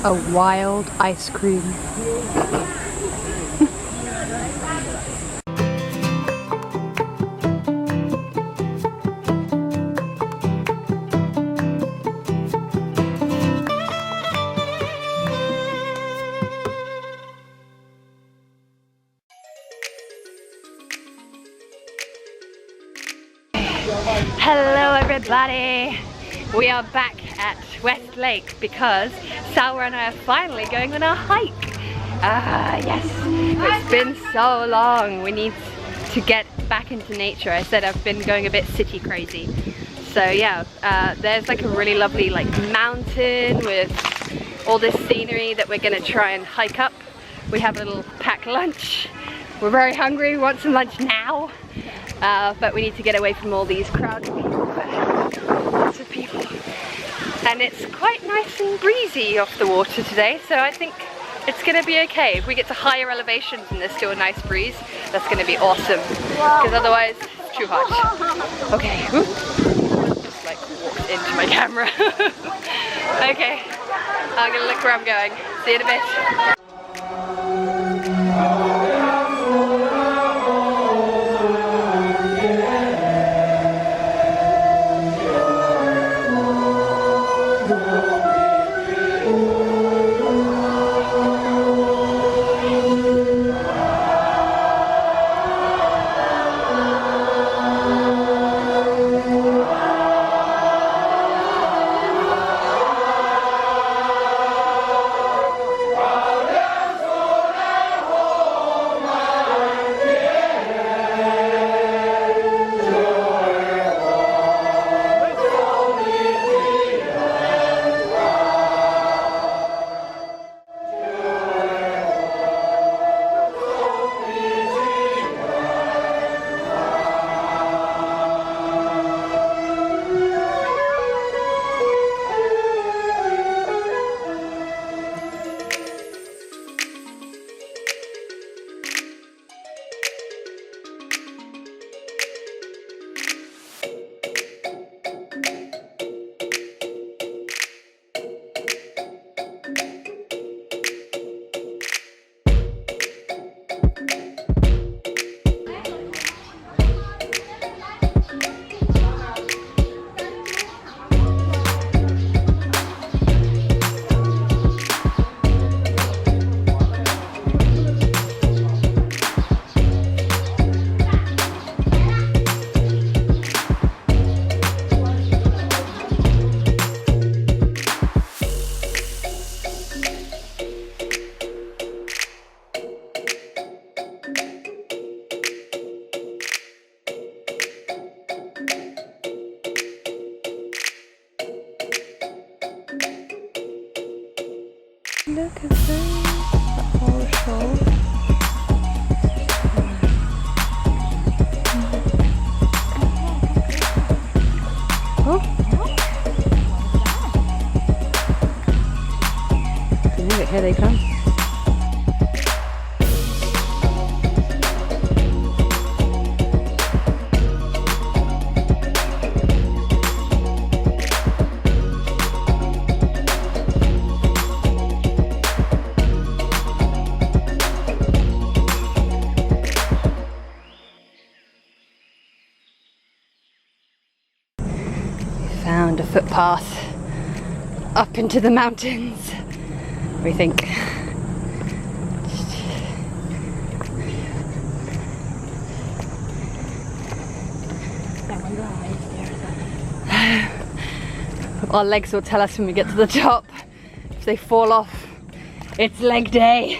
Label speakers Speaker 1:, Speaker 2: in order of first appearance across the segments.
Speaker 1: A wild ice cream. Hello everybody! We are back at West Lake because Salwa and I are finally going on our hike. Yes, it's been so long. We need to get back into nature. I said I've been going a bit city crazy. So yeah, there's like a really lovely like mountain with all this scenery that we're gonna try and hike up. We have a little packed lunch. We're very hungry, we want some lunch now. But we need to get away from all these crowds of people. Lots of people. And it's quite nice and breezy off the water today, so I think it's gonna be okay. If we get to higher elevations and there's still a nice breeze, that's gonna be awesome. Because otherwise, it's too hot. Okay, just like walked into my camera. Okay, I'm gonna look where I'm going. See you in a bit. Look at this, the whole show. Oh! Here they come. Found a footpath up into the mountains, we think. Our legs will tell us when we get to the top. If they fall off, it's leg day.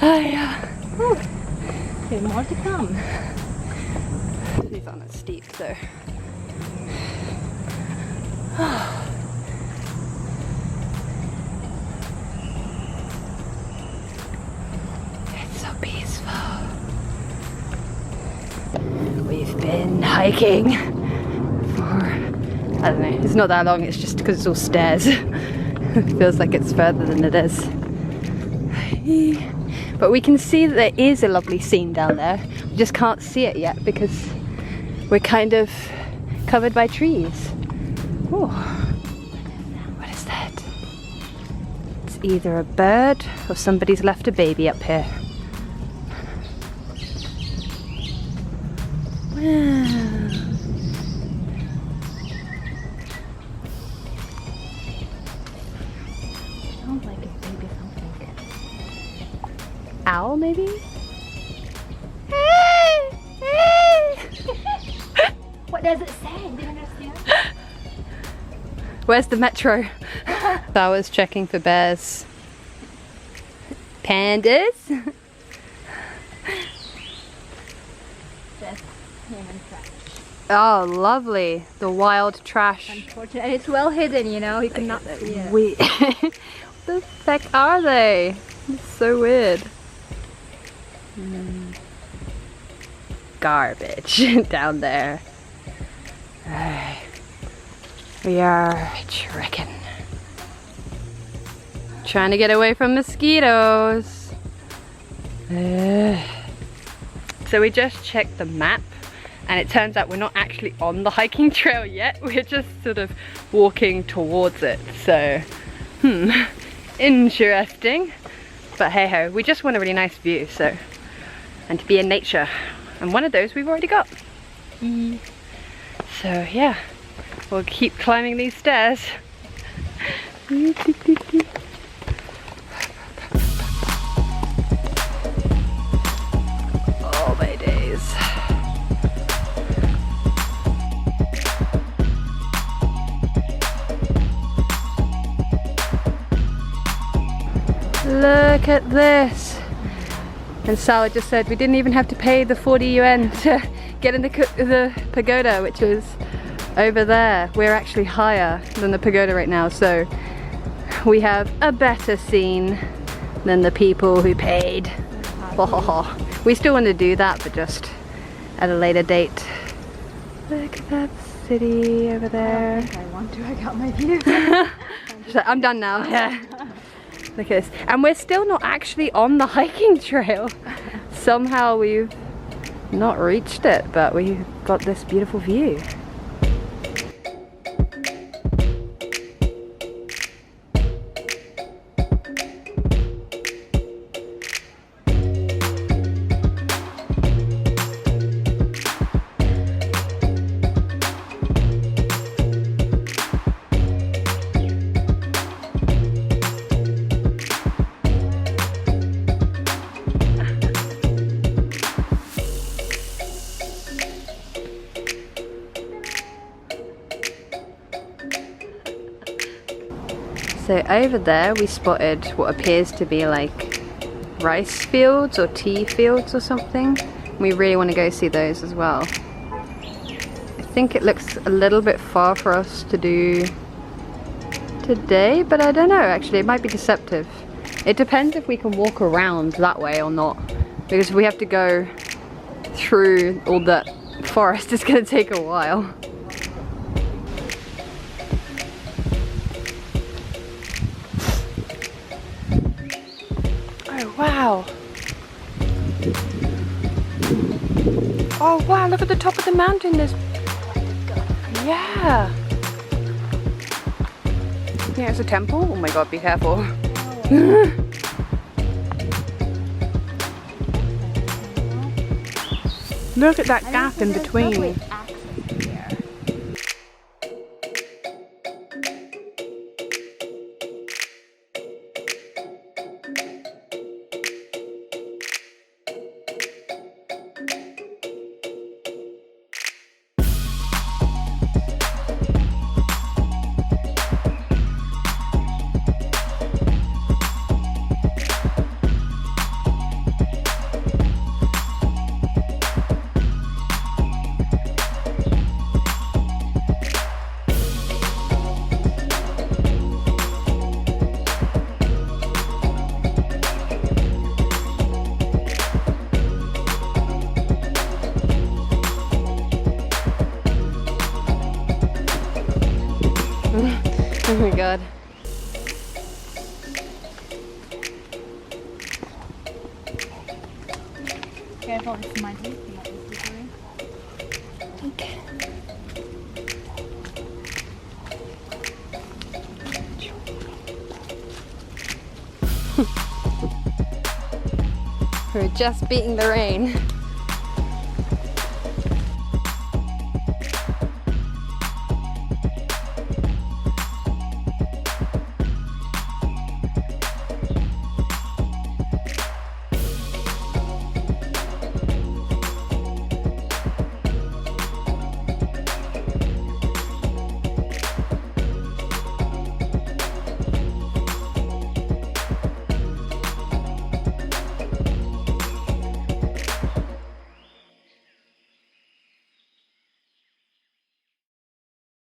Speaker 1: Oh, yeah.
Speaker 2: Okay, more to come.
Speaker 1: These aren't as steep though. It's so peaceful. We've been hiking for, I don't know, it's not that long, it's just because it's all stairs. It feels like it's further than it is. But we can see that there is a lovely scene down there. We just can't see it yet because we're kind of covered by trees. Oh, what is that? either a bird or somebody's left a baby up here. Wow.
Speaker 2: Sounds like a baby something.
Speaker 1: Owl, maybe?
Speaker 2: What does it say? Do you understand?
Speaker 1: Where's the metro? I was checking for bears. Pandas?
Speaker 2: That's human trash.
Speaker 1: Oh, lovely. The wild trash.
Speaker 2: Unfortunately, it's well hidden, you know, you cannot see it.
Speaker 1: What the heck are they? It's so weird. Garbage down there. Alright. We are trekking. Trying to get away from mosquitoes. So we just checked the map and it turns out we're not actually on the hiking trail yet. We're just sort of walking towards it. So, interesting. But hey ho, we just want a really nice view, so, and to be in nature. And one of those we've already got. So yeah, we'll keep climbing these stairs. Oh my days. Look at this. And Sal just said we didn't even have to pay the 40 yuan to get in the pagoda, which is over there. We're actually higher than the pagoda right now, so we have a better scene than the people who paid. We still want to do that, but just at a later date. Look at that city over there.
Speaker 2: I don't think I want to, I got my view.
Speaker 1: She's like, I'm done now. Yeah. Look at this. And we're still not actually on the hiking trail. Somehow we've not reached it, but we've got this beautiful view. So over there we spotted what appears to be like rice fields or tea fields or something. We really want to go see those as well. I think it looks a little bit far for us to do today, but I don't know actually, it might be deceptive. It depends if we can walk around that way or not, because if we have to go through all that forest, it's going to take a while. Wow. Oh wow, look at the top of the mountain. There's... Yeah. Yeah, it's a temple. Oh my god, be careful. Look at that gap in between. Oh my god.
Speaker 2: Careful, it's muddy. You might be slippery.
Speaker 1: Okay. We're just beating the rain.